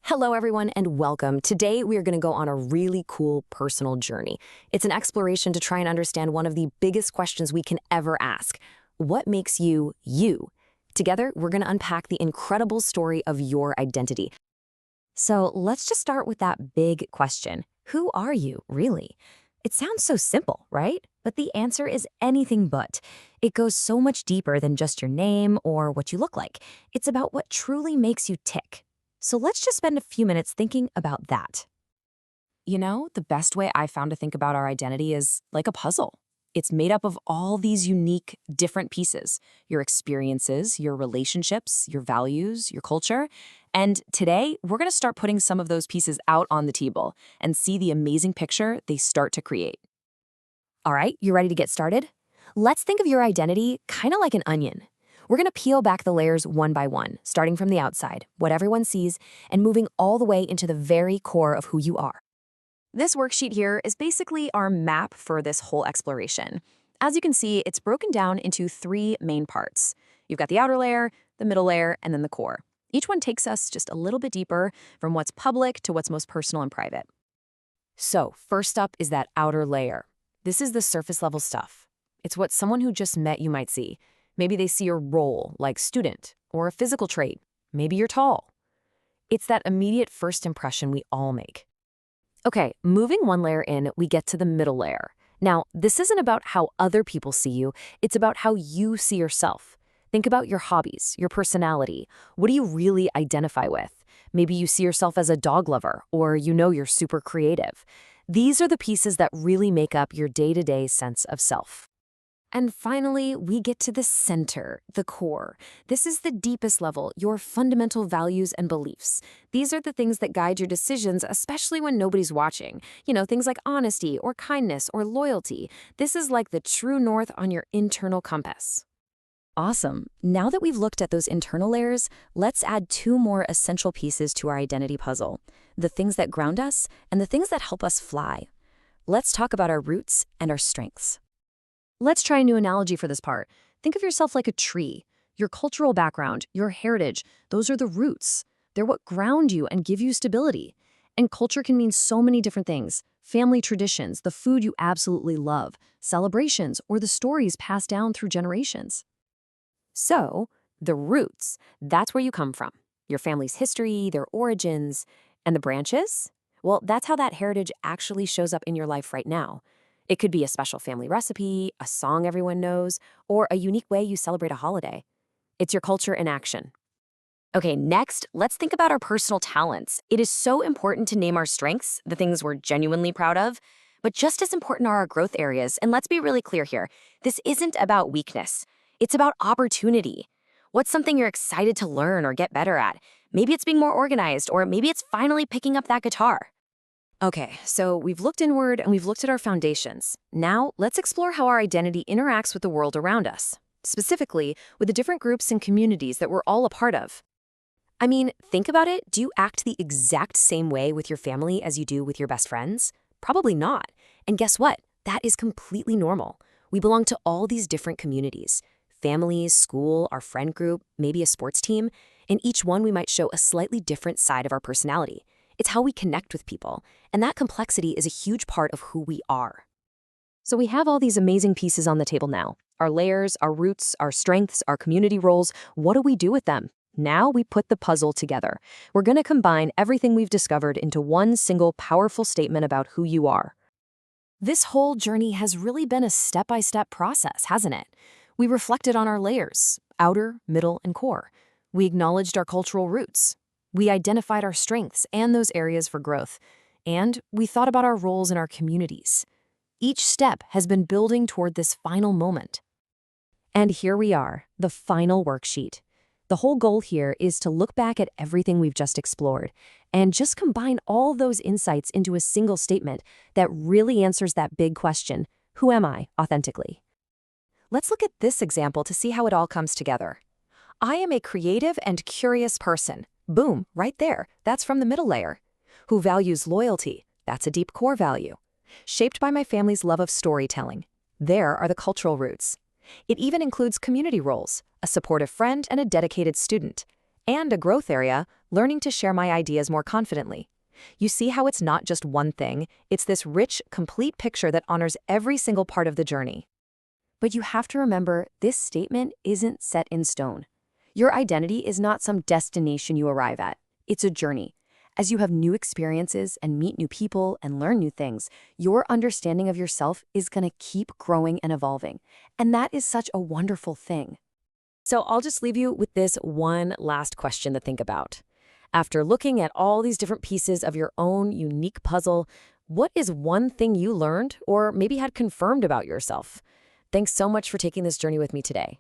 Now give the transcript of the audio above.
Hello, everyone, and welcome. Today, we are going to go on a really cool personal journey. It's an exploration to try and understand one of the biggest questions we can ever ask. What makes you, you? Together, we're going to unpack the incredible story of your identity. So let's just start with that big question. Who are you, really? It sounds so simple, right? But the answer is anything but. It goes so much deeper than just your name or what you look like. It's about what truly makes you tick. So let's just spend a few minutes thinking about that. You know, the best way I found to think about our identity is like a puzzle. It's made up of all these unique, different pieces. Your experiences, your relationships, your values, your culture. And today, we're going to start putting some of those pieces out on the table and see the amazing picture they start to create. All right, you ready to get started? Let's think of your identity kind of like an onion. We're going to peel back the layers one by one, starting from the outside, what everyone sees, and moving all the way into the very core of who you are. This worksheet here is basically our map for this whole exploration. As you can see, it's broken down into three main parts. You've got the outer layer, the middle layer, and then the core. Each one takes us just a little bit deeper from what's public to what's most personal and private. So, first up is that outer layer. This is the surface level stuff. It's what someone who just met you might see. Maybe they see your role, like student, or a physical trait. Maybe you're tall. It's that immediate first impression we all make. Okay, moving one layer in, we get to the middle layer. Now, this isn't about how other people see you, it's about how you see yourself. Think about your hobbies, your personality. What do you really identify with? Maybe you see yourself as a dog lover, or you know you're super creative. These are the pieces that really make up your day-to-day sense of self. And finally, we get to the center, the core. This is the deepest level, your fundamental values and beliefs. These are the things that guide your decisions, especially when nobody's watching. You know, things like honesty or kindness or loyalty. This is like the true north on your internal compass. Awesome. Now that we've looked at those internal layers, let's add two more essential pieces to our identity puzzle. The things that ground us and the things that help us fly. Let's talk about our roots and our strengths. Let's try a new analogy for this part. Think of yourself like a tree. Your cultural background, your heritage, those are the roots. They're what ground you and give you stability. And culture can mean so many different things. Family traditions, the food you absolutely love, celebrations, or the stories passed down through generations. So, the roots, that's where you come from. Your family's history, their origins, and the branches? Well, that's how that heritage actually shows up in your life right now. It could be a special family recipe, a song everyone knows, or a unique way you celebrate a holiday. It's your culture in action. Okay, next, let's think about our personal talents. It is so important to name our strengths, the things we're genuinely proud of, but just as important are our growth areas. And let's be really clear here. This isn't about weakness. It's about opportunity. What's something you're excited to learn or get better at? Maybe it's being more organized, or maybe it's finally picking up that guitar. Okay, so we've looked inward and we've looked at our foundations. Now, let's explore how our identity interacts with the world around us, specifically with the different groups and communities that we're all a part of. I mean, think about it. Do you act the exact same way with your family as you do with your best friends? Probably not. And guess what? That is completely normal. We belong to all these different communities. Families, school, our friend group, maybe a sports team. In each one, we might show a slightly different side of our personality. It's how we connect with people, and that complexity is a huge part of who we are. So we have all these amazing pieces on the table now. Our layers, our roots, our strengths, our community roles. What do we do with them? Now we put the puzzle together. We're going to combine everything we've discovered into one single powerful statement about who you are. This whole journey has really been a step-by-step process, hasn't it? We reflected on our layers, outer, middle, and core. We acknowledged our cultural roots. We identified our strengths and those areas for growth, and we thought about our roles in our communities. Each step has been building toward this final moment. And here we are, the final worksheet. The whole goal here is to look back at everything we've just explored and just combine all those insights into a single statement that really answers that big question, who am I authentically? Let's look at this example to see how it all comes together. I am a creative and curious person. Boom, right there. That's from the middle layer. Who values loyalty? That's a deep core value. Shaped by my family's love of storytelling. There are the cultural roots. It even includes community roles, a supportive friend and a dedicated student. And a growth area, learning to share my ideas more confidently. You see how it's not just one thing, it's this rich, complete picture that honors every single part of the journey. But you have to remember, this statement isn't set in stone. Your identity is not some destination you arrive at. It's a journey. As you have new experiences and meet new people and learn new things, your understanding of yourself is going to keep growing and evolving. And that is such a wonderful thing. So I'll just leave you with this one last question to think about. After looking at all these different pieces of your own unique puzzle, what is one thing you learned or maybe had confirmed about yourself? Thanks so much for taking this journey with me today.